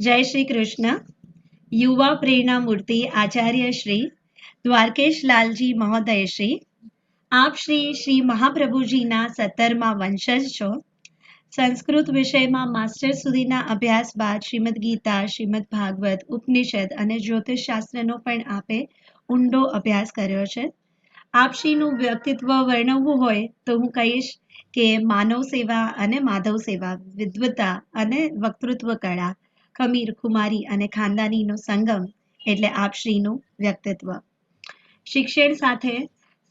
જય શ્રી કૃષ્ણ. યુવા પ્રેરણા મૂર્તિ આચાર્ય શ્રી દ્વારકેશ લાલજી મહોદય શ્રી, આપ શ્રી મહાપ્રભુજીના 17મા વંશજ છો. સંસ્કૃત વિષયમાં માસ્ટર સુધીના અભ્યાસ બાદ શ્રીમદ ગીતા, શ્રીમદ ભાગવત, ઉપનિષદ અને જ્યોતિષ શાસ્ત્રનો પણ આપે ઊંડો અભ્યાસ કર્યો છે. આપશ્રીનું વ્યક્તિત્વ વર્ણવવું હોય તો હું કહીશ કે માનવ સેવા અને માધવ સેવા, વિદ્વતા અને વક્તૃત્વ કળા, ખમીર ખુમારી અને ખાનદાનીનો સંગમ એટલે આપશ્રીનું વ્યક્તિત્વ. શિક્ષણ સાથે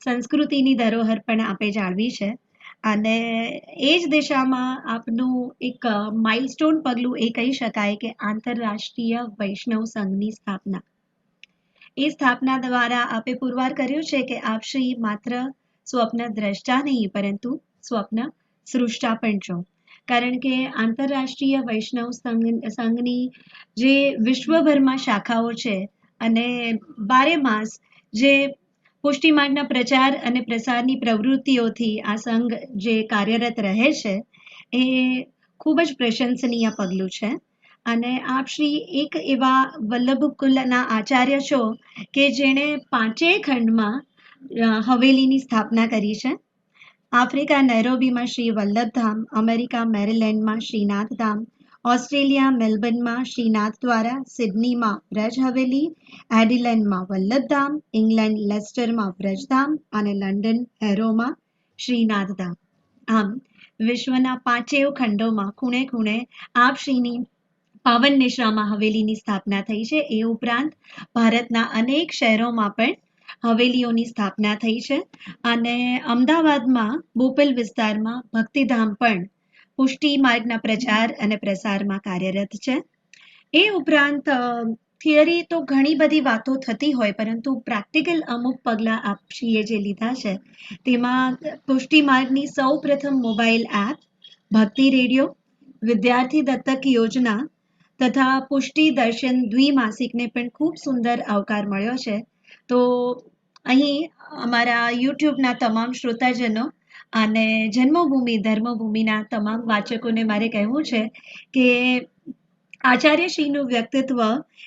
સંસ્કૃતિની ધરોહર પણ આપે જાળવી છે અને એ જ દિશામાં આપનું એક માઇલસ્ટોન પગલું એ કહી શકાય કે આંતરરાષ્ટ્રીય વૈષ્ણવ સંઘની સ્થાપના. એ સ્થાપના દ્વારા આપે પુરવાર કર્યું છે કે આપશ્રી માત્ર સ્વપ્ન દ્રષ્ટા નહીં પરંતુ સ્વપ્ન સૃષ્ટા પણ છો. કારણ કે આંતરરાષ્ટ્રીય વૈષ્ણવ સંઘની જે વિશ્વભરમાં શાખાઓ છે અને બારે માસ જે પુષ્ટિ માર્ગના પ્રચાર અને પ્રસારની પ્રવૃત્તિઓથી આ સંઘ જે કાર્યરત રહે છે એ ખૂબ જ પ્રશંસનીય પગલું છે. અને આપ શ્રી એક એવા વલ્લભ કુલના આચાર્ય છો કે જેણે 5 ખંડમાં હવેલીની સ્થાપના કરી છે. આફ્રિકા નૈરોબીમાં શ્રી વલ્લભધામ, અમેરિકા મેરીલેન્ડમાં શ્રીનાથધામ, ઓસ્ટ્રેલિયા મેલબર્નમાં શ્રીનાથ દ્વારા, સિડનીમાં વ્રજ હવેલી, એડિલેન્ડમાં વલ્લભધામ, ઇંગ્લેન્ડ લેસ્ટરમાં વ્રજધામ અને લંડન હેરોમાં શ્રીનાથધામ. આમ વિશ્વના 5 ખંડોમાં ખૂણે ખૂણે આપશ્રીની પાવન નિશ્રામાં હવેલીની સ્થાપના થઈ છે. એ ઉપરાંત ભારતના અનેક શહેરોમાં પણ હવેલીઓની સ્થાપના થઈ છે અને અમદાવાદમાં બોપલ વિસ્તારમાં ભક્તિધામ પણ પુષ્ટિ માર્ગના પ્રચાર અને પ્રસારમાં કાર્યરત છે. એ ઉપરાંત થિયરી તો ઘણી બધી વાતો થતી હોય પરંતુ પ્રેક્ટિકલ અમુક પગલાં આપશ્રીએ જે લીધા છે તેમાં પુષ્ટિ માર્ગની સૌ પ્રથમ મોબાઈલ એપ, ભક્તિ રેડિયો, વિદ્યાર્થી દત્તક યોજના તથા પુષ્ટિ દર્શન દ્વિમાસિકને પણ ખૂબ સુંદર આવકાર મળ્યો છે. તો અહીં અમારા યુટ્યુબના તમામ શ્રોતાજનો અને જન્મભૂમિ ધર્મભૂમિના તમામ વાચકોને મારે કહેવું છે કે આચાર્યશ્રીનું વ્યક્તિત્વ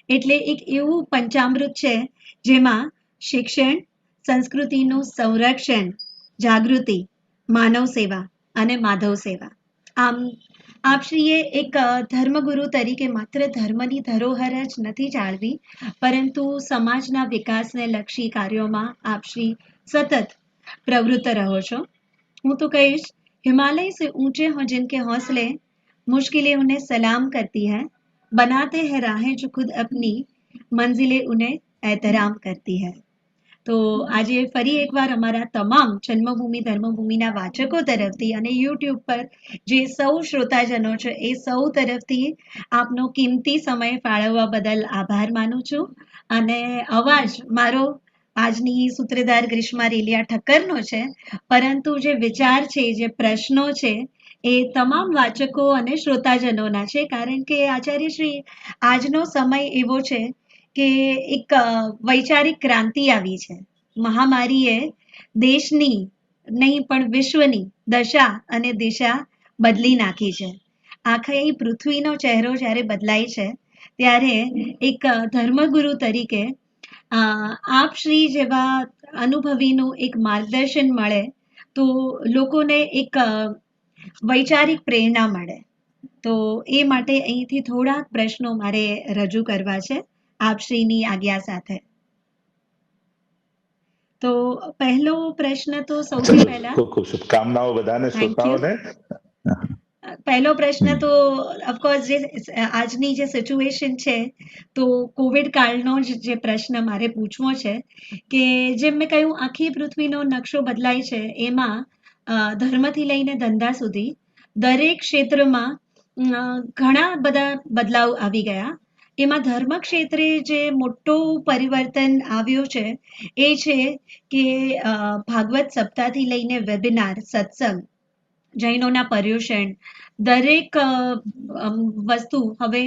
એટલે એક એવું પંચામૃત છે જેમાં શિક્ષણ, સંસ્કૃતિનું સંરક્ષણ, જાગૃતિ, માનવ સેવા અને માધવ સેવા. આમ આપશ્રીએ એક ધર્મગુરુ તરીકે માત્ર ધર્મની ધરોહર જ નથી જાળવી પરંતુ સમાજના વિકાસને લક્ષી કાર્યોમાં આપશ્રી સતત પ્રવૃત્ત રહો છો. હું તો કહીશ, हिमालय से ऊंचे हों जिनके हौसले, मुश्किलें उन्हें सलाम करती है, बनाते हैं राहें जो खुद अपनी, मंजिलें उन्हें एहतराम करती है. તો આજે ફરી એકવાર અમારા તમામ જન્મભૂમિ ધર્મભૂમિના વાચકો તરફથી અને યુટ્યુબ પર જે સૌ શ્રોતાજનો છે એ સૌ તરફથી આપનો કિંમતી સમય ફાળવવા બદલ આભાર માનું છું. અને અવાજ મારો આજની સૂત્રધાર ગ્રીષ્મા રેલિયા ઠક્કરનો છે પરંતુ જે વિચાર છે, જે પ્રશ્નો છે એ તમામ વાચકો અને શ્રોતાજનોના છે. કારણ કે આચાર્યશ્રી આજનો સમય એવો છે કે એક વૈચારિક ક્રાંતિ આવી છે. મહામારીએ દેશની નહીં પણ વિશ્વની દશા અને દિશા બદલી નાખી છે. આખી પૃથ્વીનો ચહેરો જ્યારે બદલાય છે ત્યારે એક ધર્મગુરુ તરીકે આપ શ્રી જેવા અનુભવીનું એક માર્ગદર્શન મળે તો લોકોને એક વૈચારિક પ્રેરણા મળે. તો એ માટે અહીંથી થોડાક પ્રશ્નો મારે રજૂ કરવા છે આપશ્રીની આજ્ઞા સાથે. તો પહેલો પ્રશ્ન તો સૌથી પહેલા ખૂબ ખૂબ શુભકામનાઓ બધાને શ્રોતાઓને. પહેલો પ્રશ્ન તો ઓફકોર્સ જે આજની જે સિચ્યુએશન છે તો કોવિડ કાળનો જે પ્રશ્ન મારે પૂછવો છે કે જેમ મેં કહ્યું આખી પૃથ્વીનો નકશો બદલાય છે એમાં ધર્મથી લઈને ધંધા સુધી દરેક ક્ષેત્રમાં ઘણા બધા બદલાવ આવી ગયા. એમાં ધર્મ ક્ષેત્રે જે મોટું પરિવર્તન આવ્યું છે એ છે કે ભાગવત સપ્તાહથી લઈને વેબિનાર, સત્સંગ, જૈનોના પર્યુષણ, દરેક વસ્તુ હવે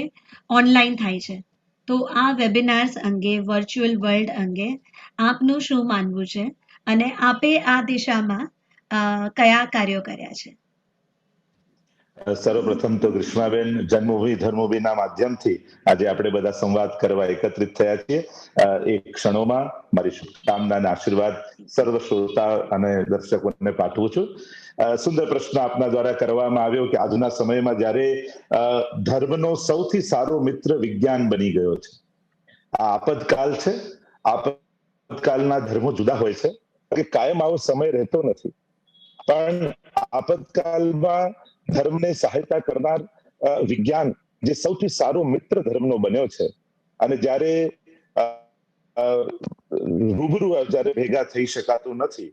ઓનલાઈન થાય છે. તો આ વેબિનાર્સ અંગે, વર્ચ્યુઅલ વર્લ્ડ અંગે આપનું શું માનવું છે અને આપે આ દિશામાં કયા કાર્યો કર્યા છે? સર્વપ્રથમ તો ગ્રીષ્માબેન જન્મભૂમિ ધર્મભૂમિના માધ્યમથી આજે આપણે બધા સંવાદ કરવા એકત્રિત થયા છીએ. એ ક્ષણોમાં મારી શુભકામના અને આશીર્વાદ સર્વ શ્રોતા અને દર્શકોને પાઠવું છું. સુંદર પ્રશ્ન આપના દ્વારા કરવામાં આવ્યો કે આજના સમયમાં જ્યારે ધર્મનો સૌથી સારો મિત્ર વિજ્ઞાન બની ગયો છે. આ આપતકાલ છે. આપતકાલના ધર્મો જુદા હોય છે કે કાયમ આવો સમય રહેતો નથી, પણ આપતકાલમાં ધર્મને સહાયતા કરનાર વિજ્ઞાન જે સૌથી સારો મિત્ર ધર્મનો બન્યો છે. અને જ્યારે રૂબરૂ જ્યારે ભેગા થઈ શકાતું નથી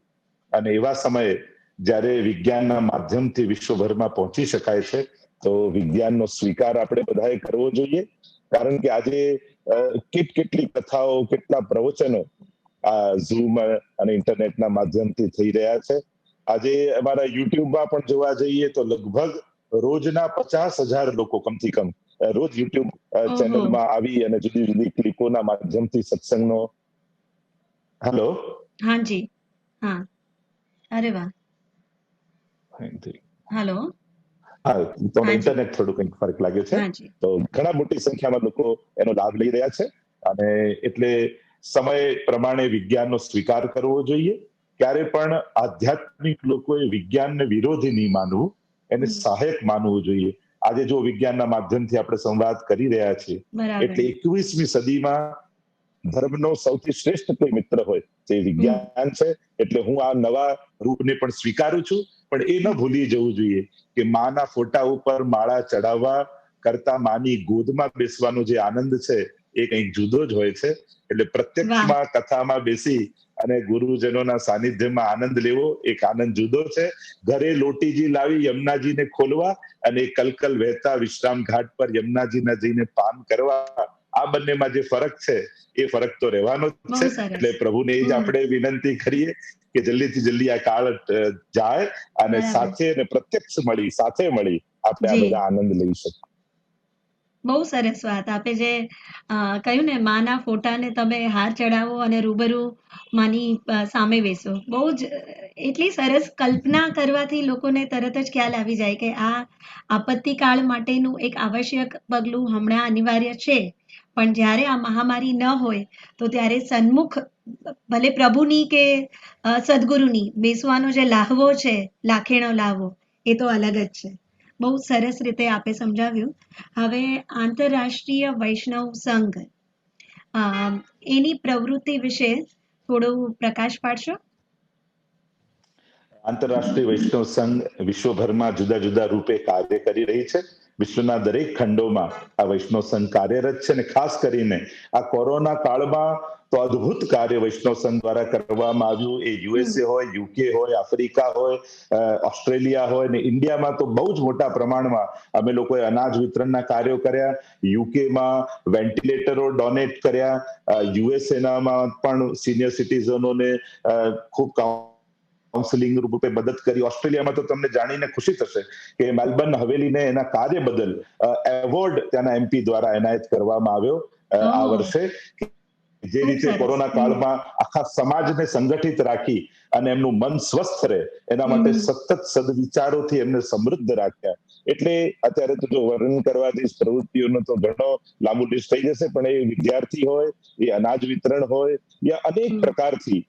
અને એવા સમયે જ્યારે વિજ્ઞાનના માધ્યમથી વિશ્વભરમાં પહોંચી શકાય છે, તો વિજ્ઞાનનો સ્વીકાર આપણે બધાએ કરવો જોઈએ. કારણ કે આજે કેટલી કથાઓ, કેટલા પ્રવચનો આ ઝૂમ અને ઇન્ટરનેટના માધ્યમથી થઈ રહ્યા છે. આજે અમારા યુટ્યુબમાં પણ જોવા જઈએ તો લગભગ રોજના 50,000 લોકો કમથી કમ રોજ યુટ્યુબ ચેનલમાં આવી અને જુદી જુદી ક્લિપોના માધ્યમથી સત્સંગનો. હેલો. હાજી. હા. અરે વાહ. હેલો. હા, તો ઇન્ટરનેટ થોડું કંઈક ફરક લાગ્યો છે. તો ઘણા મોટી સંખ્યામાં લોકો એનો લાભ લઈ રહ્યા છે અને એટલે સમય પ્રમાણે વિજ્ઞાનનો સ્વીકાર કરવો જોઈએ. ક્યારે પણ આધ્યાત્મિક લોકોએ વિજ્ઞાનને વિરોધી નહીં માનવું, એને સહાયક માનવું જોઈએ. આજે જો વિજ્ઞાનના માધ્યમથી આપણે સંવાદ કરી રહ્યા છીએ, એટલે 21મી સદીમાં ધર્મનો સૌથી શ્રેષ્ઠ કોઈ મિત્ર હોય તે વિજ્ઞાન છે. એટલે હું આ નવા રૂપને પણ સ્વીકારું છું, પણ એ ન ભૂલી જવું જોઈએ કે માના ફોટા ઉપર માળા ચડાવવા કરતા માની ગોદમાં બેસવાનો જે આનંદ છે એ કંઈક જુદો જ હોય છે. એટલે પ્રત્યક્ષમાં કથામાં બેસી અને ગુરુજનોના સાનિધ્યમાં આનંદ લેવો એક આનંદ જુદો છે. ઘરે લોટીજી લાવી યમુનાજીને ખોલવા અને કલકલ વહેતા વિશ્રામ ઘાટ પર યમુનાજીના જઈને પાન કરવા, આ બંનેમાં જે ફરક છે એ ફરક તો રહેવાનો જ છે. એટલે પ્રભુને એ જ આપણે વિનંતી કરીએ કે જલ્દીથી જલ્દી આ કાળ જાય અને સાથે ને પ્રત્યક્ષ સાથે મળી આપણે આ બધા આનંદ લઈ શકીએ. બહુ સરસ વાત. આપે જે કહ્યું ને, માના ફોટાને તમે હાર ચડાવો અને રૂબરૂ માની સામે બેસો, બહુ જ એટલી સરસ કલ્પના કરવાથી લોકોને તરત જ ખ્યાલ આવી જાય કે આ આપત્તિકાળ માટેનું એક આવશ્યક પગલું હમણાં અનિવાર્ય છે. પણ જ્યારે આ મહામારી ન હોય તો ત્યારે સન્મુખ ભલે પ્રભુની કે સદગુરુની બેસવાનો જે લાહવો છે, લાખેણો લાહવો, એ તો અલગ જ છે. બહુ સરસ રીતે આપે સમજાવ્યું. હવે આંતરરાષ્ટ્રીય વૈષ્ણવ સંઘ, એની પ્રવૃત્તિ વિશે થોડો પ્રકાશ પાડશો? આંતરરાષ્ટ્રીય વૈષ્ણવ સંઘ વિશ્વભરમાં જુદા જુદા રૂપે કાર્ય કરી રહી છે. વિશ્વના દરેક ખંડોમાં આ વૈષ્ણવ સંઘ કાર્યરત છે અને ખાસ કરીને આ કોરોના કાળમાં તો અદ્ભુત કાર્ય વૈષ્ણવ સંઘ દ્વારા કરવામાં આવ્યું. એ યુએસએ હોય, યુકે હોય, આફ્રિકા હોય, ઓસ્ટ્રેલિયા હોય ને ઇન્ડિયામાં તો બહુ જ મોટા પ્રમાણમાં અમે લોકોએ અનાજ વિતરણના કાર્યો કર્યા. યુકેમાં વેન્ટિલેટરો ડોનેટ કર્યા. યુએસએનામાં પણ સિનિયર સિટીઝનોને ખૂબ કાઉન્સેલિંગ રૂપે મદદ કરી. ઓસ્ટ્રેલિયામાં તો તમને જાણીને ખુશી થશે કે મેલબર્ન હવેલીને એના કાર્ય બદલ એવોર્ડ ત્યાંના એમપી દ્વારા એનાયત કરવામાં આવ્યો આ વર્ષે. જે રીતે કોરોના કાળમાં આખા સમાજને સંગઠિત રાખી અને એમનું મન સ્વસ્થ રહે એના માટે સતત સદવિચારોથી એમને સમૃદ્ધ રાખ્યા. એટલે અત્યારે તો જો વર્ણન કરવાથી પ્રવૃત્તિઓનો તો ઘણો લાંબુ લિસ્ટ થઈ જશે, પણ એ વિદ્યાર્થી હોય, એ અનાજ વિતરણ હોય, યા અનેક પ્રકારથી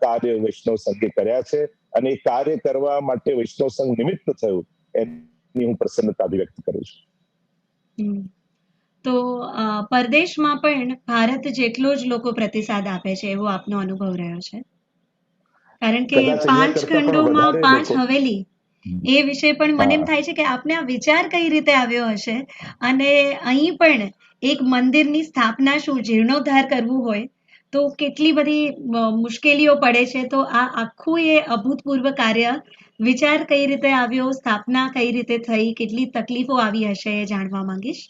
કાર્ય વૈષ્ણવ સંઘે કર્યા છે અને એ કાર્ય કરવા માટે વૈષ્ણવ સંઘ નિમિત્ત થયું એની હું પ્રસન્નતા અભિવ્યક્ત કરું છું. તો પરદેશમાં પણ ભારત જેટલો જ લોકો પ્રતિસાદ આપે છે એવો આપનો અનુભવ રહ્યો છે? કારણ કે 5 ખંડોમાં 5 હવેલી, એ વિશે પણ મને એમ થાય છે કે આપને આ વિચાર કઈ રીતે આવ્યો હશે. અને અહીં પણ એક મંદિરની સ્થાપના શું જીર્ણોદ્ધાર કરવું હોય તો કેટલી બધી મુશ્કેલીઓ પડે છે. તો આ આખું એ અભૂતપૂર્વ કાર્ય વિચાર કઈ રીતે આવ્યો, સ્થાપના કઈ રીતે થઈ, કેટલી તકલીફો આવી હશે એ જાણવા માંગીશ.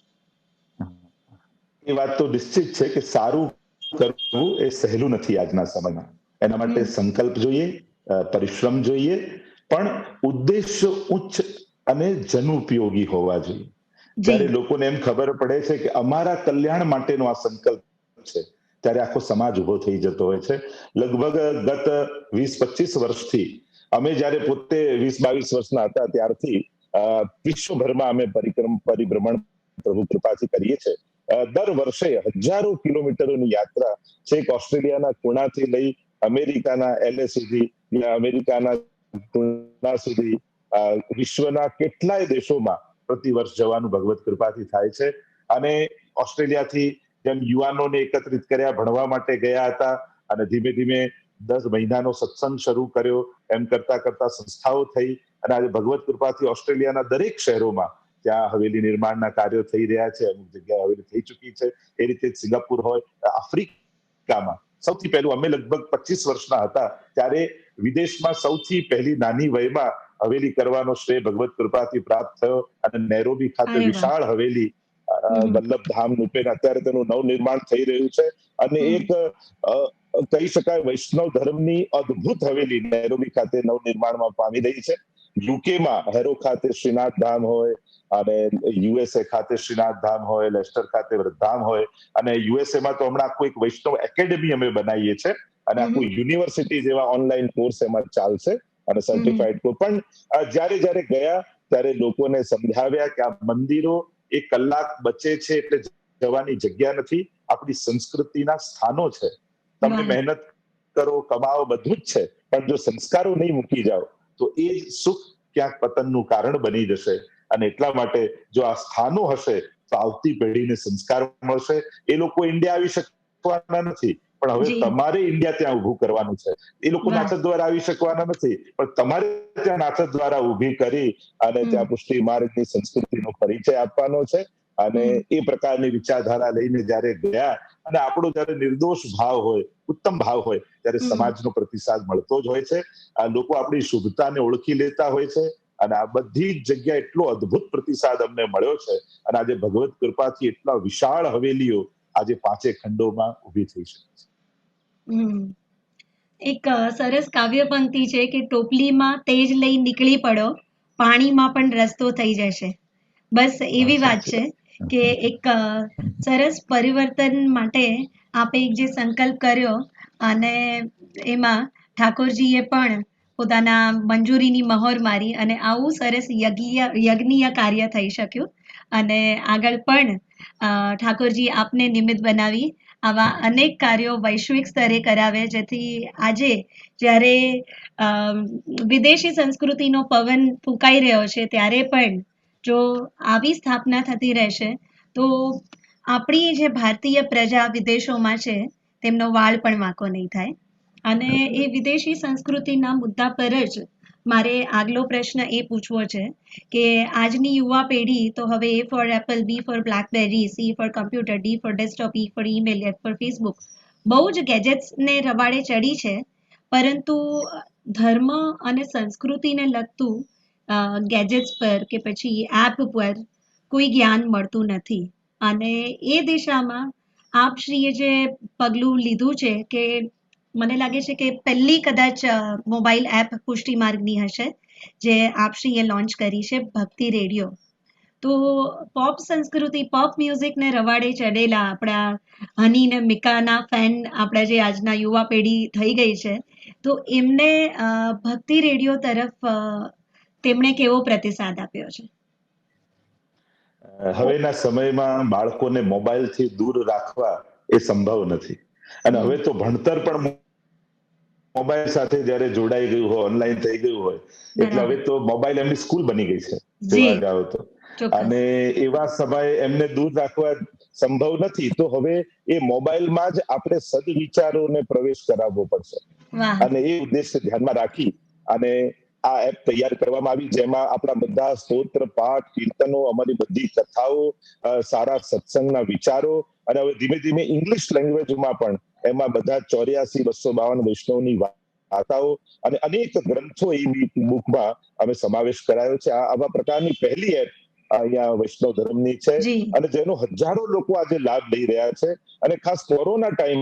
એ વાત તો નિશ્ચિત છે કે સારું કરવું એ સહેલું નથી આજના સમયમાં. એના માટે સંકલ્પ જોઈએ, પરિશ્રમ જોઈએ, પણ ઉદ્દેશ્ય ઉચ્ચ અને જનઉપયોગી હોવા જોઈએ. જ્યારે લોકોને એમ ખબર પડે છે કે અમારા કલ્યાણ માટેનો આ સંકલ્પ છે, ત્યારે આખો સમાજ ઉભો થઈ જતો હોય છે. લગભગ ગત 20-25 વર્ષથી અમે જ્યારે પોતે 20-22 વર્ષના હતા ત્યારથી વિશ્વભરમાં અમે પરિભ્રમણ પ્રભુ કૃપાથી કરીએ છીએ. દર વર્ષે હજારો કિલોમીટરોની યાત્રા છેક ઓસ્ટ્રેલિયાના ખૂણાથી લઈ અમેરિકાના LA સુધી, અમેરિકાના ખૂણા સુધી, વિશ્વના કેટલાય દેશોમાં પ્રતિવર્ષ જવાનું ભગવત કૃપાથી થાય છે. અને ઓસ્ટ્રેલિયાથી જેમ યુવાનોને એકત્રિત કર્યા, ભણવા માટે ગયા હતા, અને ધીમે ધીમે 10 મહિનાનો સત્સંગ શરૂ કર્યો. એમ કરતા કરતા સંસ્થાઓ થઈ, અને આજે ભગવત કૃપાથી ઓસ્ટ્રેલિયાના દરેક શહેરોમાં ત્યાં હવેલી નિર્માણના કાર્યો થઈ રહ્યા છે. અમુક જગ્યાએ હવેલી થઈ ચૂકી છે. એ રીતે સિંગાપુર હોય, આફ્રિકામાં સૌથી પહેલું, અમે લગભગ 25 વર્ષના હતા ત્યારે વિદેશમાં સૌથી પહેલી નાની વયમાં હવેલી કરવાનો શ્રેય ભગવત કૃપાથી પ્રાપ્ત થયો. અને નેરોબી ખાતે વિશાળ હવેલી વલ્લભધામ રૂપે અત્યારે તેનું નવનિર્માણ થઈ રહ્યું છે. અને એક કહી શકાય વૈષ્ણવ ધર્મની અદ્ભુત હવેલી નેરોબી ખાતે નવનિર્માણમાં પામી રહી છે. યુકેમાં હેરો ખાતે શ્રીનાથ ધામ હોય, અને USA ખાતે શ્રીનાથ ધામ હોય, લેસ્ટર ખાતે વૃદ્ધામ હોય, અને યુએસએમાં તો હમણાં આખું એક વૈષ્ણવ એકેડેમી અમે બનાવીએ છીએ, અને આખું યુનિવર્સિટી જેવા ઓનલાઈન કોર્સ એમાં ચાલશે, અને સર્ટિફાઈડ કોર્સ. પણ જ્યારે જ્યારે ગયા ત્યારે લોકોને સમજાવ્યા કે આ મંદિરો 1 કલાક બચે છે એટલે જવાની જગ્યા નથી, આપણી સંસ્કૃતિના સ્થાનો છે. તમે મહેનત કરો, કમાઓ, બધું જ છે, પણ જો સંસ્કારો નહીં મૂકી જાઓ તો એ સુખ ક્યાંક પતનનું કારણ બની જશે. અને એટલા માટે જો આ સ્થાનો હશે તો આવતી પેઢીને સંસ્કાર મળશે. એ લોકો ઇન્ડિયા આવી શકવાના નથી, પણ હવે તમારે ઇન્ડિયા ત્યાં ઉભું કરવાનું છે. એ લોકો નાચત દ્વારા આવી શકવાના નથી, પણ તમારે ત્યાં નાચત દ્વારા ઉભી કરી અને ત્યાં પુષ્ટિ માર્ગની સંસ્કૃતિનો પરિચય આપવાનો છે. અને એ પ્રકારની વિચારધારા લઈને જ્યારે ગયા, અને આપણો જ્યારે નિર્દોષ ભાવ હોય, ઉત્તમ ભાવ હોય, ત્યારે સમાજનો પ્રતિસાદ મળતો જ હોય છે. આ લોકો આપણી શુભતાને ઓળખી લેતા હોય છે. અને આ બધી જ જગ્યાએ એટલો અદ્ભુત પ્રતિસાદ અમને મળ્યો છે. અને આજે ભગવત કૃપાથી એટલા વિશાળ હવેલીઓ આજે 5 ખંડોમાં ઊભી થઈ શકે છે. એક સરસ કાવ્ય પંક્તિ છે કે ટોપલીમાં તેજ લઈ નીકળી પડો, પાણીમાં પણ રસ્તો થઈ જશે. બસ એવી વાત છે કે એક સરસ પરિવર્તન માટે આપે એક જે સંકલ્પ કર્યો, અને એમાં ઠાકોરજીએ પણ પોતાના મંજૂરીની મહોર મારી, અને આવું સરસ યજ્ઞીય કાર્ય થઈ શક્યું. અને આગળ પણ ઠાકોરજી આપને નિમિત્ત બનાવી આવા અનેક કાર્યો વૈશ્વિક સ્તરે કરાવે, જેથી આજે જ્યારે વિદેશી સંસ્કૃતિનો પવન ફૂંકાઈ રહ્યો છે, ત્યારે પણ જો આવી સ્થાપના થતી રહેશે તો આપણી જે ભારતીય પ્રજા વિદેશોમાં છે તેમનો વાળ પણ વાંકો નહીં થાય. અને એ વિદેશી સંસ્કૃતિના મુદ્દા પર જ મારે આગલો પ્રશ્ન એ પૂછવો છે કે આજની યુવા પેઢી તો હવે A for Apple, B for Blackberry, C for Computer, D for Desktop, E for Email, F for Facebook, બહુ જ ગેજેટ્સને રવાડે ચડી છે, પરંતુ ધર્મ અને સંસ્કૃતિને લગતું ગેજેટ્સ પર કે પછી એપ પર કોઈ જ્ઞાન મળતું નથી. અને એ દિશામાં આપશ્રીએ જે પગલું લીધું છે, કે મને લાગે છે કે પહેલી કદાચ મોબાઈલ એપ પુષ્ટિ માર્ગની હશે જે આપશ્રીએ લોન્ચ કરી છે, ભક્તિ રેડિયો. તો પોપ સંસ્કૃતિ, પોપ મ્યુઝિકને રવાડે ચડેલા આપણા હની ને મિકાના ફેન આપણા જે આજના યુવા પેઢી થઈ ગઈ છે, તો એમને ભક્તિ રેડિયો તરફ તેમણે કેવો પ્રતિસાદ આપ્યો છે? હવેના સમયમાં બાળકોને મોબાઈલથી દૂર રાખવા એ સંભવ નથી. અને હવે તો ભણતર પણ મોબાઈલ સાથે જ્યારે જોડાઈ ગયું હોય, ઓનલાઈન થઈ ગયું હોય, એટલે હવે તો મોબાઈલ એમની સ્કૂલ બની ગઈ છે જોવા જાવ તો. અને એવા સમયે એમને દૂર રાખવા સંભવ નથી, તો હવે એ મોબાઈલમાં જ આપણે સદવિચારોને પ્રવેશ કરાવવો પડશે. અને એ ઉદ્દેશ્ય ધ્યાનમાં રાખી અને આ એપ તૈયાર કરવામાં આવી, જેમાં આપણા બધા સ્તોત્ર, પાઠ, કીર્તનો, અમારી બધી કથાઓ, સારા સત્સંગના વિચારો, અને હવે ધીમે ધીમે ઇંગ્લિશ લેંગ્વેજમાં પણ એમાં બધા 84-252 વૈષ્ણવની વાર્તાઓ અને અનેક ગ્રંથો એ બુકમાં અમે સમાવેશ કરાયો છે. આવા પ્રકારની પહેલી એપ અહીંયા વૈષ્ણવ ધર્મની છે, અને જેનો હજારો લોકો આજે લાભ લઈ રહ્યા છે. અને ખાસ કોરોના ટાઈમ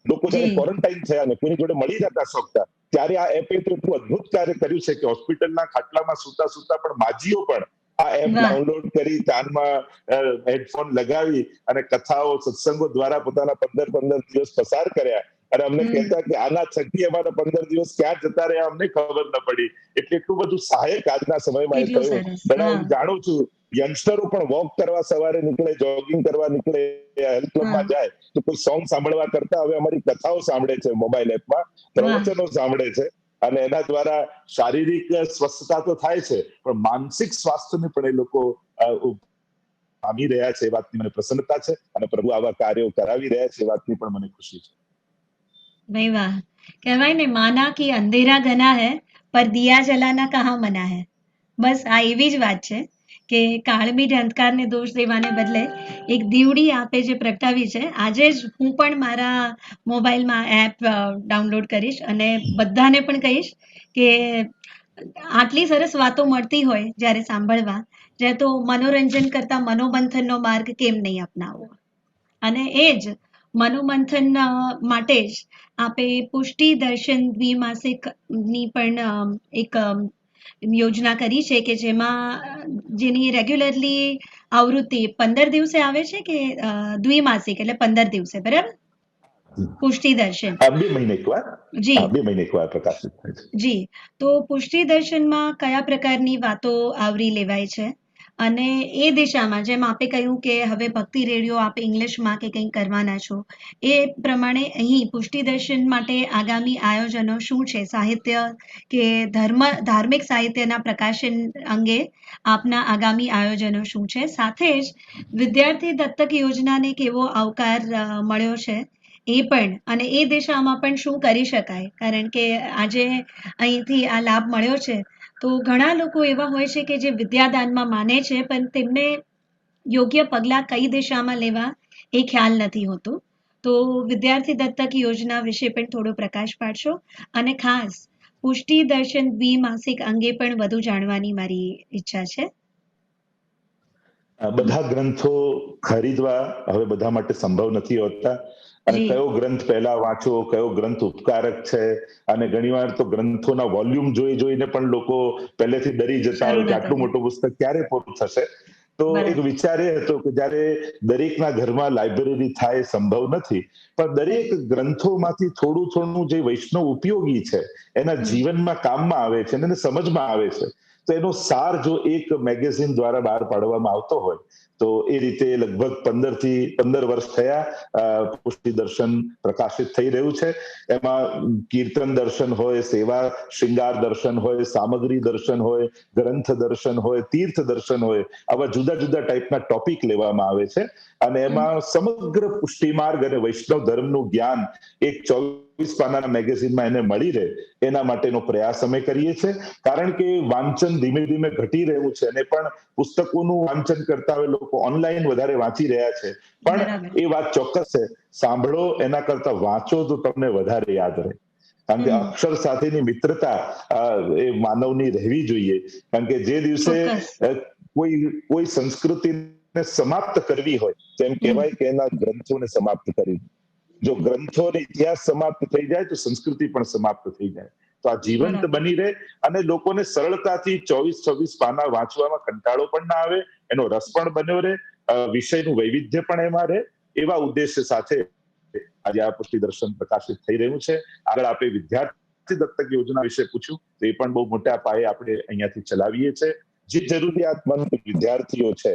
લોકો જયારે ક્વોરન્ટાઇન થયા ને કોઈની જોડે મળી જતા શકતા, ત્યારે આ એપે તો એટલું અદ્ભુત કાર્ય કર્યું છે કે હોસ્પિટલના ખાટલામાં સુતા સુતા પણ માજીઓ પણ આ એપ ડાઉનલોડ કરી કાનમાં હેડફોન લગાવી અને કથાઓ, સત્સંગો દ્વારા પોતાના 15 દિવસ પસાર કર્યા. અને અમને કહેતા કે આના થકી અમારા 15 દિવસ ક્યાં જતા રહ્યા અમને ખબર ન પડી. એટલે એટલું બધું સહાયક આજના સમયમાં એ કેટલું થયું. સરસ. ઘણા હા. હું જાણું છું યંગસ્ટરો પણ વોક કરવા સવારે નીકળે, જોગિંગ કરવા નીકળે, હેલ્થ ક્લબમાં હા. જાય તો કોઈ સોંગ સાંભળવા કરતા હવે અમારી કથાઓ સાંભળે છે, મોબાઈલ એપમાં વાહ. પ્રવચનો સાંભળે છે, અને એના દ્વારા શારીરિક સ્વસ્થતા તો થાય છે પણ માનસિક સ્વાસ્થ્યને પણ એ લોકો પામી રહ્યા છે. એ વાતની મને પ્રસન્નતા છે અને પ્રભુ આવા કાર્યો કરાવી રહ્યા છે એ વાતની પણ મને ખુશી છે. ભાઈ વાહ. કહેવાય ને માના કી અંધેરા ઘના હૈ પર દિયા જલાના કહા મના હૈ. બસ આ એવી જ વાત છે કે કાળમીર અંધકારને દોષ દેવાને બદલે એક દીવડી આપે જે પ્રગટાવી છે. આજે જ હું પણ મારા મોબાઈલમાં એપ ડાઉનલોડ કરીશ અને બધાને પણ કહીશ કે આટલી સરસ વાતો મળતી હોય જ્યારે સાંભળવા, જ્યારે તો મનોરંજન કરતા મનોમંથનનો માર્ગ કેમ નહીં અપનાવવો. અને એ જ મનોમંથન માટે જ આપે પુષ્ટિ દર્શન દ્વિમાસિકની પણ એક યોજના કરી છે કે જેની રેગ્યુલરલી આવૃત્તિ 15 દિવસે આવે છે કે દ્વિમાસિક એટલે 15 દિવસે, બરાબર? પુષ્ટિ દર્શન. 2 મહિને એકવાર. જી. 2 મહિને એકવાર પ્રકાશિત થાય છે. જી. તો પુષ્ટિ દર્શનમાં કયા પ્રકારની વાતો આવરી લેવાય છે અને એ દિશામાં જેમ આપે કહ્યું કે હવે ભક્તિ રેડિયો આપ ઇંગ્લિશમાં કે કંઈ કરવાના છો, એ પ્રમાણે અહીં પુષ્ટિ દર્શન માટે આગામી આયોજનો શું છે? સાહિત્ય કે ધાર્મિક સાહિત્યના પ્રકાશન અંગે આપના આગામી આયોજનો શું છે? સાથે જ વિદ્યાર્થી દત્તક યોજનાને કેવો આવકાર મળ્યો છે એ પણ, અને એ દિશામાં પણ શું કરી શકાય? કારણ કે આજે અહીંથી આ લાભ મળ્યો છે તો ઘણા લોકો એવા હોય છે કે જે વિદ્યાદાનમાં માને છે પણ તેમને યોગ્ય પગલાં કઈ દિશામાં લેવા એ ખ્યાલ નથી હોતું. તો વિદ્યાર્થી દત્તક યોજના વિશે પણ થોડો પ્રકાશ પાડશો અને ખાસ પુષ્ટિ દર્શન દ્વિમાસિક અંગે પણ વધુ જાણવાની મારી ઈચ્છા છે. બધા ગ્રંથો ખરીદવા હવે બધા માટે સંભવ નથી હોતા, અને જી. કયો ગ્રંથ પહેલા વાંચવો, કયો ગ્રંથ ઉપકારક છે, અને ઘણીવાર તો ગ્રંથોના વોલ્યુમ જોઈને પણ લોકો પહેલેથી ડરી જતા શરૂ હોય કે ન આટલું કરે. મોટું પુસ્તક ક્યારે પૂરું થશે. તો એક બરાબર. વિચાર એ હતો કે જ્યારે દરેકના ઘરમાં લાઇબ્રેરી થાય સંભવ નથી, પણ દરેક ગ્રંથોમાંથી થોડું થોડું જે વૈષ્ણવ ઉપયોગી છે, એના જીવનમાં કામમાં આવે છે અને એને સમજમાં આવે છે, તો એનો સાર જો એક મેગેઝિન દ્વારા બહાર પાડવામાં આવતો હોય તો એ રીતે લગભગ 15 વર્ષ થયા પુષ્ટિ દર્શન પ્રકાશિત થઈ રહ્યું છે. એમાં કીર્તન દર્શન હોય, સેવા શૃંગાર દર્શન હોય, સામગ્રી દર્શન હોય, ગ્રંથ દર્શન હોય, તીર્થ દર્શન હોય, આવા જુદા જુદા ટાઈપના ટોપિક લેવામાં આવે છે. અને એમાં સમગ્ર પુષ્ટિ માર્ગ અને વૈષ્ણવ ધર્મનું જ્ઞાન એક 24 પાનાના મેગેઝિનમાં એને મળી રહે એના માટેનો પ્રયાસ અમે કરીએ છીએ. કારણ કે વાંચન ધીમે ધીમે ઘટી રહ્યું છે અને પણ પુસ્તકોનું વાંચન કરતા હવે લોકો ઓનલાઈન વધારે વાંચી રહ્યા છે. પણ બરાબર. એ વાત ચોક્કસ છે, સાંભળો એના કરતા વાંચો તો તમને વધારે યાદ રહે. કારણ કે અક્ષર સાથેની મિત્રતા એ માનવની રહેવી જોઈએ. કારણ કે જે દિવસે ચોક્કસ. કોઈ સંસ્કૃતિને સમાપ્ત કરવી હોય તો એમ કહેવાય કે એના ગ્રંથોને સમાપ્ત કરી. જો ગ્રંથોનો ઇતિહાસ સમાપ્ત થઈ જાય તો સંસ્કૃતિ પણ સમાપ્ત થઈ જાય. તો આ જીવંત બરાબર. બની રહે અને લોકોને સરળતાથી 24 પાના વાંચવામાં કંટાળો પણ ના આવે, એનો રસ પણ બન્યો રહે, વિષયનું વૈવિધ્ય પણ એમાં રહે. એવા ઉદ્દેશ્ય સાથે આજે આ પુષ્ટિ દર્શન પ્રકાશિત થઈ રહ્યું છે. આગળ આપણે વિદ્યાર્થી દત્તક યોજના વિશે પૂછ્યું તો એ પણ બહુ મોટા પાયે આપણે અહીંયાથી ચલાવીએ છીએ. જે જરૂરિયાતમંદ વિદ્યાર્થીઓ છે,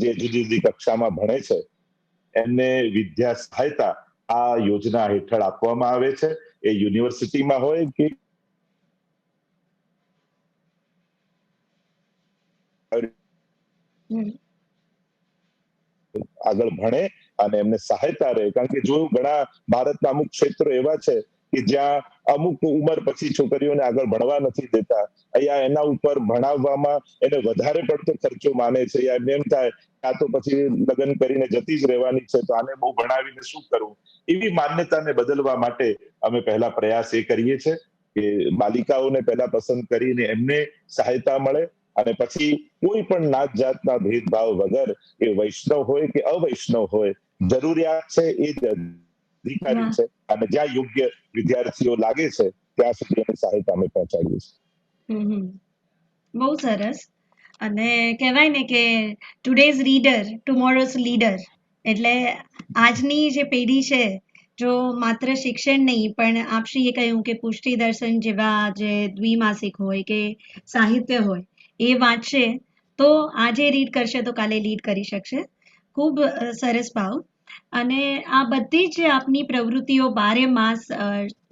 જે જુદી જુદી કક્ષામાં ભણે છે, એમને વિદ્યા સહાયતા આ યોજના હેઠળ આપવામાં આવે છે. એ યુનિવર્સિટીમાં હોય કે આગળ ભણે અને એમને સહાયતા રહે. કારણ કે જો ઘણા ભારતના અમુક ક્ષેત્રો એવા છે કે જ્યાં અમુક ઉંમર પછી છોકરીઓને આગળ ભણવા નથી દેતા, અહીંયા એના ઉપર ભણાવવામાં એને વધારે પડતો ખર્ચો માને છે, યા એમ થાય આ તો પછી લગ્ન કરીને જતી જ રહેવાની છે, તો આને બહુ ભણાવીને શું કરવું. એવી માન્યતાને બદલવા માટે અમે પહેલા પ્રયાસ એ કરીએ છીએ કે બાલિકાઓને પહેલા પસંદ કરીને એમને સહાયતા મળે અને પછી કોઈ પણ નાત જાતના ભેદભાવ વગર એ વૈષ્ણવ હોય કે અવૈષ્ણવ હોય, જરૂરિયાત છે એ જ અધિકારી છે અને જ્યાં યોગ્ય વિદ્યાર્થીઓ લાગે છે ત્યાં સુધી એની સહાયતા અમે પહોંચાડીએ છીએ. બહુ સરસ. અને કહેવાય ને કે ટુડેઝ રીડર ટુમોરોઝ લીડર, એટલે આજની જે પેઢી છે જો માત્ર શિક્ષણ નહીં પણ આપશ્રીએ કહ્યું કે પુષ્ટિ દર્શન જેવા જે દ્વિમાસિક હોય કે સાહિત્ય હોય એ વાંચશે તો આજે રીડ કરશે તો કાલે લીડ કરી શકશે. ખૂબ સરસ ભાવ. અને આ બધી જ આપની પ્રવૃત્તિઓ બારે માસ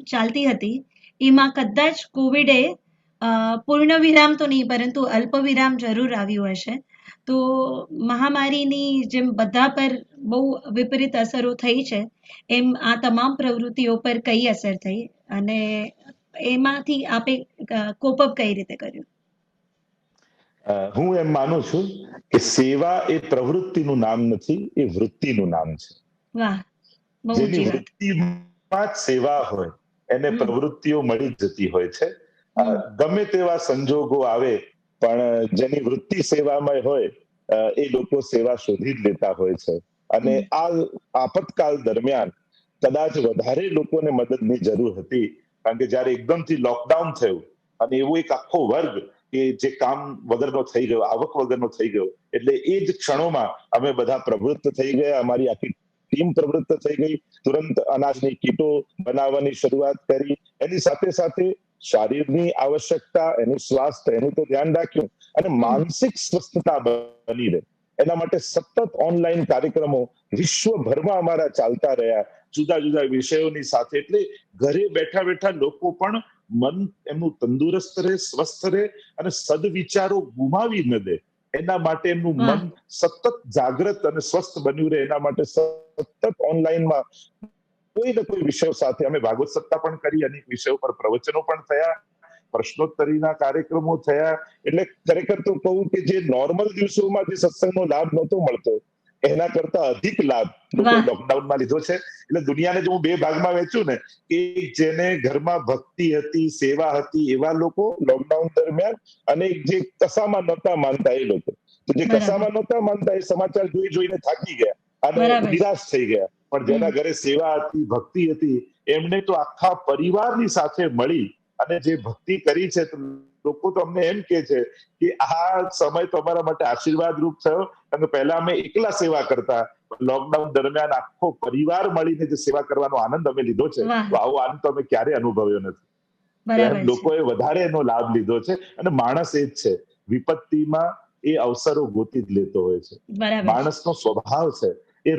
ચાલતી હતી એમાં કદાચ કોવિડે પૂર્ણ વિરામ તો નહીં પરંતુ અલ્પ વિરામ જરૂર આવ્યું હશે. તો મહામારીની જેમ બધા પર બહુ વિપરીત અસરો થઈ છે એમ આ તમામ પ્રવૃત્તિઓ પર કઈ અસર થઈ અને એમાંથી આપે કોપ અપ કઈ રીતે કર્યું? હું એમ માનું છું કે સેવા એ પ્રવૃત્તિનું નામ નથી, એ વૃત્તિનું નામ છે. વાહ, બહુ જેની ઊંચી વાત. વૃત્તિમાં જ સેવા હોય એને હમ, પ્રવૃત્તિઓ મળી જ જતી હોય છે. હમ, ગમે તેવા સંજોગો આવે પણ જેની વૃત્તિ સેવામય હોય એ લોકો સેવા શોધી જ લેતા હોય છે. અને હમ, આ આપતકાળ દરમિયાન કદાચ વધારે લોકોને મદદની જરૂર હતી, કારણ કે જ્યારે એકદમથી લોકડાઉન થયું અને એવો એક આખો વર્ગ કે જે કામ વગરનો થઈ ગયો, આવક વગરનો થઈ ગયો, એટલે એ જ ક્ષણોમાં અમે બધા પ્રવૃત્ત થઈ ગયા. અમારી આખી ટીમ પ્રવૃત્ત થઈ ગઈ. તુરંત અનાજની કીટો બનાવવાની શરૂઆત કરી. એની સાથે સાથે શારીરની આવશ્યકતા, એનું સ્વાસ્થ્ય, એનું તો ધ્યાન રાખ્યું અને હમ, માનસિક સ્વસ્થતા બની રહે એના માટે સતત ઓનલાઈન કાર્યક્રમો વિશ્વભરમાં અમારા ચાલતા રહ્યા, જુદા જુદા વિષયોની સાથે. એટલે ઘરે બેઠા બેઠા લોકો પણ મન એમનું તંદુરસ્ત રહે, સ્વસ્થ રહે અને સદવિચારો ગુમાવી ન દે એના માટે એમનું વાહ, મન સતત જાગૃત અને સ્વસ્થ બન્યું રહે એના માટે સતત ઓનલાઈનમાં કોઈ ને કોઈ વિષયો સાથે અમે ભાગવત સપ્તાહ પણ કરી, અનેક વિષયો પર પ્રવચનો પણ થયા, પ્રશ્નોત્તરીના કાર્યક્રમો થયા. એટલે ખરેખર તો કહું કે જે નોર્મલ દિવસોમાં જે સત્સંગનો લાભ નહોતો મળતો એના કરતા અધિક લાભ લોકોએ વાહ, લોકડાઉનમાં લીધો છે. એટલે દુનિયાને જો હું બે ભાગમાં વેચું ને, કે જેને ઘરમાં ભક્તિ હતી, સેવા હતી એવા લોકો લોકડાઉન દરમિયાન, અને જે કસામાં નહોતા માનતા એ લોકો. તો જે બરાબર, કસામાં નહોતા માનતા એ સમાચાર જોઈ જોઈને થાકી ગયા અને બરાબર છે. નિરાશ થઈ ગયા. પણ હમ, જેના ઘરે સેવા હતી, ભક્તિ હતી, એમને તો આખા પરિવારની સાથે મળી અને જે ભક્તિ કરી છે, લોકો તો અમને એમ કે છે કે આ સમય તો અમારા માટે આશીર્વાદ રૂપ થયો. કારણ કે પહેલા અમે એકલા સેવા કરતા, લોકડાઉન દરમિયાન આખો પરિવાર મળીને જે સેવા કરવાનો આનંદ અમે લીધો છે, વાહ, તો આવો આનંદ તો અમે ક્યારે અનુભવ્યો નથી. એમ બરાબર છે. લોકોએ વધારે એનો લાભ લીધો છે. અને માણસ એ જ છે, વિપત્તિમાં એ અવસરો ગોતી જ લેતો હોય છે. બરાબર છે. માણસનો સ્વભાવ છે એ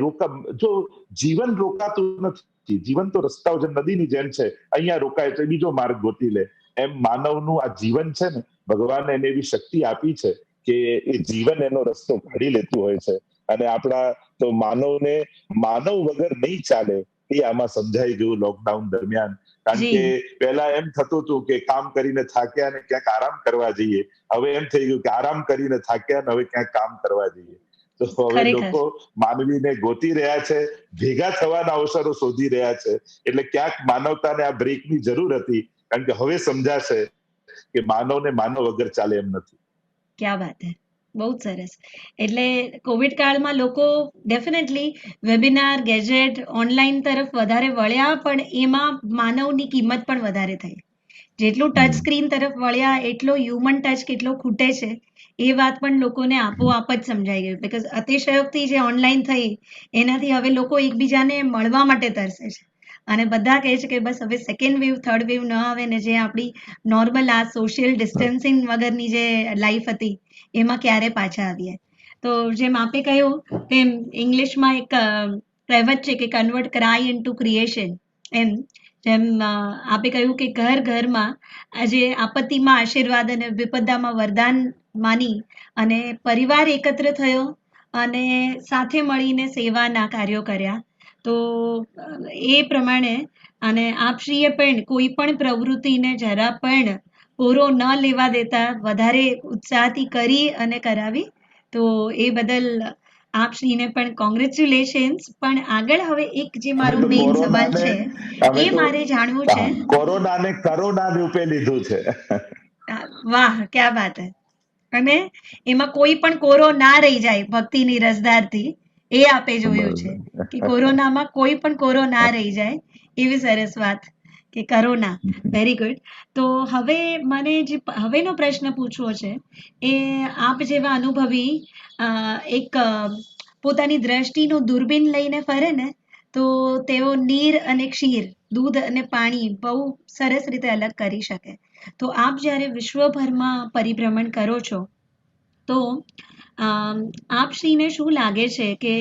જો જીવન રોકાતું નથી, જીવન તો રસ્તાઓ જેમ નદીની જેમ છે, અહીંયા રોકાય તો બીજો માર્ગ ગોતી લે. એમ માનવનું આ જીવન છે ને, ભગવાને એને એવી શક્તિ આપી છે કે એ જીવન એનો રસ્તો કાઢી લેતું હોય છે. અને આપણા તો માનવને માનવ વગર નહીં ચાલે એ આમાં સમજાઈ ગયું લોકડાઉન દરમિયાન. કારણ કે જી, પહેલા એમ થતું હતું કે કામ કરીને થાક્યા ને ક્યાંક આરામ કરવા જઈએ, હવે એમ થઈ ગયું કે આરામ કરીને થાક્યા ને હવે ક્યાંક કામ કરવા જઈએ. તો હવે ખરેખર. લોકો માનવીને ગોતી રહ્યા છે, ભેગા થવાના અવસરો શોધી રહ્યા છે. એટલે ક્યાંક માનવતાને આ બ્રેકની જરૂર હતી, કારણ કે હવે સમજાશે કે માનવને માનવ વગર ચાલે એમ નથી. ક્યા વાત હે! બહુ જ સરસ. એટલે કોવિડ કાળમાં લોકો ડેફિનેટલી વેબિનાર, ગેજેટ, ઓનલાઈન તરફ વધારે વળ્યા પણ એમાં માનવની કિંમત પણ વધારે થઈ. જેટલું ટચ સ્ક્રીન તરફ વળ્યા એટલો હ્યુમન ટચ કેટલો ખૂટે છે એ વાત પણ લોકોને આપોઆપ જ સમજાઈ ગયું. બિકોઝ અતિશયોક્તિ જે ઓનલાઈન થઈ એનાથી હવે લોકો એકબીજાને મળવા માટે તરસે છે. અને બધા કહે છે કે બસ હવે સેકન્ડ વેવ, થર્ડ વેવ ન આવે ને જે આપણી નોર્મલ આ સોશિયલ ડિસ્ટન્સિંગ વગરની જે લાઈફ હતી એમાં ક્યારે પાછા આવીએ. તો જેમ આપે કહ્યું તેમ ઇંગ્લિશમાં એક કહેવત છે કે કન્વર્ટ ક્રાય ઇન્ટુ ક્રિએશન. એમ જેમ આપે કહ્યું કે ઘર ઘરમાં આજે આપત્તિમાં આશીર્વાદ અને વિપદામાં વરદાન માની અને પરિવાર એકત્ર થયો અને સાથે મળીને સેવાના કાર્યો કર્યા. તો એ પ્રમાણે અને આપશ્રીએ પણ કોઈ પણ પ્રવૃત્તિને જરા પણ પૂરો ન લેવા દેતા વધારે ઉત્સાહથી કરી અને કરાવી. તો એ બદલ આપશ્રીને પણ કોંગ્રેચ્યુલેશન્સ. પણ આગળ હવે એક જે અમે મારો તો મેઇન સવાલ કોરોનાને છે અમે એ તો મારે જાણવું છે. કોરોનાને કરોના રૂપે લીધું છે. વાહ, ક્યા બાત હે! અને એમાં કોઈ પણ કોરો ના રહી જાય ભક્તિની રસધારથી એ આપે જોયું છે કે કોરોનામાં કોઈ પણ કોરો ના રહી જાય. એવી સરસ વાત કે કરોના. Very good. તો હવે મને જે હવેનો પ્રશ્ન પૂછવો છે એ આપ જેવા અનુભવી એક પોતાની દ્રષ્ટિનું દૂરબીન લઈને ફરે ને તો તેઓ નીર અને ક્ષીર, દૂધ અને પાણી બહુ સરસ રીતે અલગ કરી શકે. તો આપ જ્યારે વિશ્વભરમાં પરિભ્રમણ કરો છો તો આપશ્રીને શું લાગે છે કે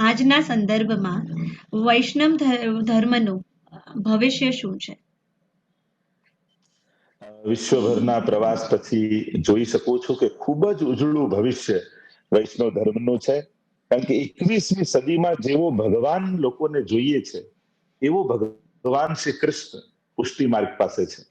આજના સંદર્ભમાં વૈષ્ણવ ધર્મનું ભવિષ્ય શું છે? વિશ્વભરના પ્રવાસ પછી જોઈ શકું છું કે ખૂબ જ ઉજળું ભવિષ્ય વૈષ્ણવ ધર્મનું છે. કારણ કે 21મી સદીમાં જેવો ભગવાન લોકોને જોઈએ છે એવો ભગવાન શ્રી કૃષ્ણ પુષ્ટિ માર્ગ પાસે છે.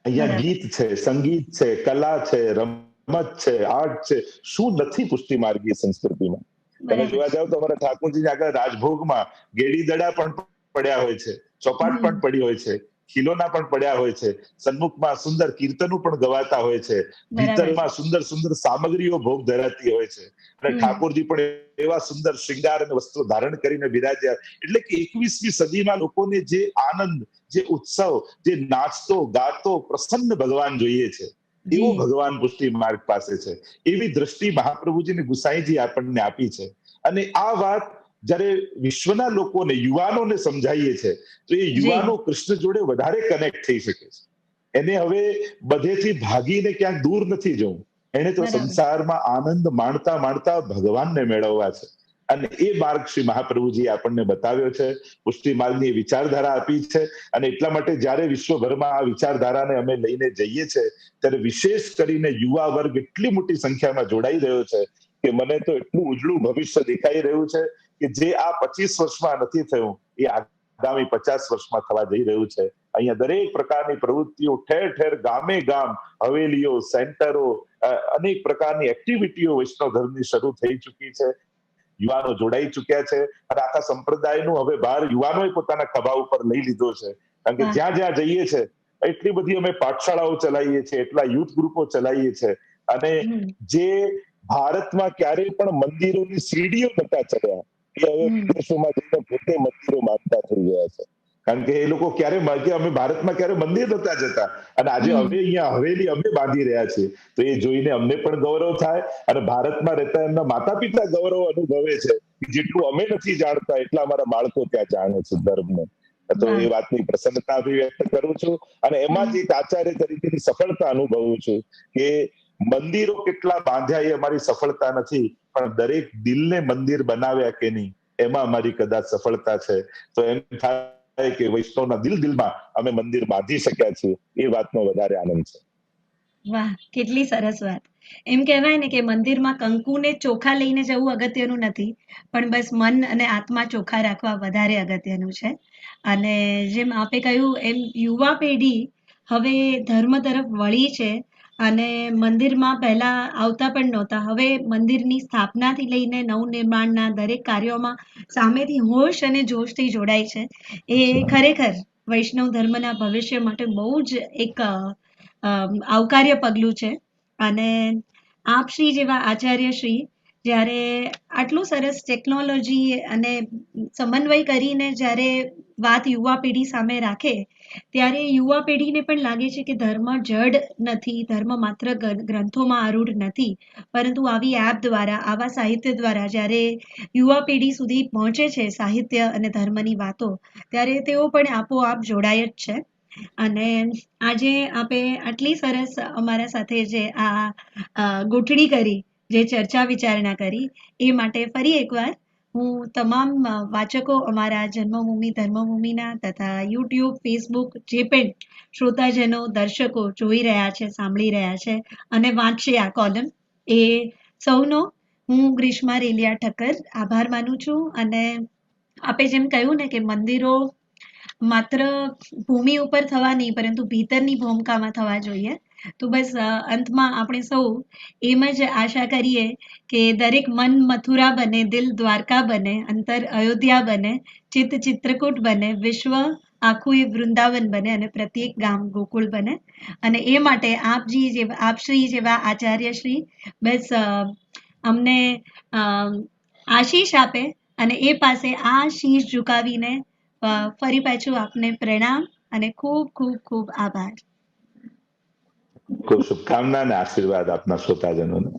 અહીંયા બરાબર. ગીત છે, સંગીત છે, કલા છે, રમત છે, આર્ટ છે, શું નથી પુષ્ટિ માર્ગીય સંસ્કૃતિમાં? તમે બરાબર જોવા છે. જાવ તો અમારા ઠાકોરજી આગળ રાજભોગમાં ગેડી દડા પણ પડ્યા હોય છે, ચોપાટ પણ પડી હોય છે, ખીલોના પણ પડ્યા હોય છે, સન્મુખમાં સુંદર કીર્તનો પણ ગવાતા હોય છે, બરાબર છે. ભીતરમાં સુંદર સુંદર સામગ્રીઓ ભોગ ધરાતી હોય છે અને ઠાકોરજી પણ એવા સુંદર શૃંગાર અને વસ્ત્રો ધારણ કરીને બિરાજ્યા. એટલે કે 21મી સદીમાં લોકોને જે આનંદ, જે ઉત્સવ, જે નાચતો ગાતો પ્રસન્ન ભગવાન જોઈએ છે એવો જી. ભગવાન પુષ્ટિ માર્ગ પાસે છે. એવી દ્રષ્ટિ મહાપ્રભુજી ને ગુસાઈજી આપણને આપી છે. અને આ વાત જ્યારે વિશ્વના લોકોને, યુવાનોને સમજાવીએ છે તો એ જી. યુવાનો કૃષ્ણ જોડે વધારે કનેક્ટ થઈ શકે છે. એને હવે બધેથી ભાગીને ક્યાંક દૂર નથી જવું. એને તો બરાબર. સંસારમાં આનંદ માણતા માણતા ભગવાનને મેળવવા છે. અને એ માર્ગ શ્રી મહાપ્રભુજી આપણને બતાવ્યો છે. પુષ્ટિ માર્ગની વિચારધારા આપી છે. અને એટલા માટે જ્યારે વિશ્વભરમાં આ વિચારધારાને અમે લઈને જઈએ છીએ ત્યારે વિશેષ કરીને યુવા વર્ગ એટલી મોટી સંખ્યામાં જોડાઈ રહ્યો છે કે મને તો એટલું ઉજળું ભવિષ્ય દેખાઈ રહ્યું છે કે જે આ 25 વર્ષમાં નથી થયું એ આગામી 50 વર્ષમાં થવા જઈ રહ્યું છે. અહીંયા દરેક પ્રકારની પ્રવૃત્તિઓ ઠેર ઠેર, ગામે ગામ, હવેલીઓ, સેન્ટરો, અનેક પ્રકારની એક્ટિવિટીઓ વૈષ્ણવ ધર્મની શરૂ થઈ ચૂકી છે. યુવાનો જોડાઈ ચુક્યા છે અને આખા સંપ્રદાયનું હવે ભાર યુવાનોએ પોતાના ખભા ઉપર લઈ લીધો છે. કારણ કે જ્યાં જ્યાં જઈએ છે એટલી બધી અમે પાઠશાળાઓ ચલાવીએ છીએ, એટલા યુથ ગ્રુપો ચલાવીએ છીએ અને જે ભારતમાં ક્યારેય પણ મંદિરોની સીડીઓ નતા ચડ્યા એ હવે વિદેશોમાં જઈને પોતે મંદિરો માનતા થઈ ગયા છે. કારણ કે એ લોકો અમે ભારતમાં ક્યારે મંદિર નતા જતા અને આજે અમે અહીંયા હવેલી અમે બાંધી રહ્યા છીએ. તો એ જોઈને અમને પણ ગૌરવ થાય અને ભારતમાં રહેતા એમના માતા પિતા ગૌરવ અનુભવે છે. જેટલું અમે નથી જાણતા એટલા અમારા બાળકો ત્યાં જાણે છે ધર્મને. તો એ વાતની પ્રસન્નતા અભિવ્યક્ત કરું છું અને એમાંથી એક આચાર્ય તરીકેની સફળતા અનુભવું છું કે મંદિરો કેટલા બાંધ્યા એ અમારી સફળતા નથી, પણ દરેક દિલને મંદિર બનાવ્યા કે નહીં એમાં અમારી કદાચ સફળતા છે. તો એમ થાય કે વૈષ્ણવના દિલમાં અમે મંદિર બાંધી શક્યા છીએ એ વાતનો વધારે આનંદ છે. વાહ, કેટલી સરસ વાત. એમ કહેવાય ને કે મંદિરમાં કંકુને ચોખા લઈને જવું અગત્યનું નથી, પણ બસ મન અને આત્મા ચોખ્ખા રાખવા વધારે અગત્યનું છે. અને જેમ આપે કહ્યું એમ યુવા પેઢી હવે ધર્મ તરફ વળી છે અને મંદિરમાં પહેલા આવતા પણ નહોતા. હવે મંદિરની સ્થાપનાથી લઈને નવનિર્માણના દરેક કાર્યોમાં સામેથી હોશ અને જોશથી જોડાય છે. એ ખરેખર વૈષ્ણવ ધર્મના ભવિષ્ય માટે બહુ જ એક આવકાર્ય પગલું છે. અને આપ શ્રી જેવા આચાર્ય શ્રી જ્યારે આટલું સરસ ટેકનોલોજી અને સમન્વય કરીને જ્યારે વાત યુવા પેઢી સામે રાખે ત્યારે યુવા પેઢીને પણ લાગે છે કે ધર્મ જડ નથી, ધર્મ માત્ર ગ્રંથોમાં આરૂઢ નથી, પરંતુ આવી એપ દ્વારા, આવા સાહિત્ય દ્વારા જ્યારે યુવા પેઢી સુધી પહોંચે છે સાહિત્ય અને ધર્મની વાતો, ત્યારે તેઓ પણ આપોઆપ જોડાય જ છે. અને આજે આપે આટલી સરસ અમારા સાથે જે આ ગોઠણી કરી, જે ચર્ચા વિચારણા કરી, એ માટે ફરી એકવાર હું તમામ વાચકો, અમારા જન્મભૂમિ ધર્મભૂમિના તથા યુટ્યુબ, ફેસબુક જે પણ શ્રોતાજનો, દર્શકો જોઈ રહ્યા છે, સાંભળી રહ્યા છે અને વાંચશે આ કોલમ, એ સૌનો હું ગ્રીષ્મા રેલિયા ઠક્કર આભાર માનું છું. અને આપે જેમ કહ્યું ને કે મંદિરો માત્ર ભૂમિ ઉપર થવા નહીં પરંતુ ભીતરની ભૂમિકામાં થવા જોઈએ. તો બસ અંતમાં આપણે સૌ એમ જ આશા કરીએ કે દરેક મન મથુરા બને, દિલ દ્વારકા બને, અંતર અયોધ્યા બને, ચિત્ત ચિત્રકૂટ બને, વિશ્વ આખું એ વૃંદાવન બને અને પ્રત્યેક ગામ ગોકુળ બને. અને એ માટે આપશ્રી જેવા આચાર્ય શ્રી બસ અમને આશીષ આપે અને એ પાસે આ શીશ ઝુકાવીને ફરી પાછું આપને પ્રણામ અને ખૂબ ખૂબ ખૂબ આભાર. ખૂબ શુભકામના અને આશીર્વાદ આપના શ્રોતાજનોને.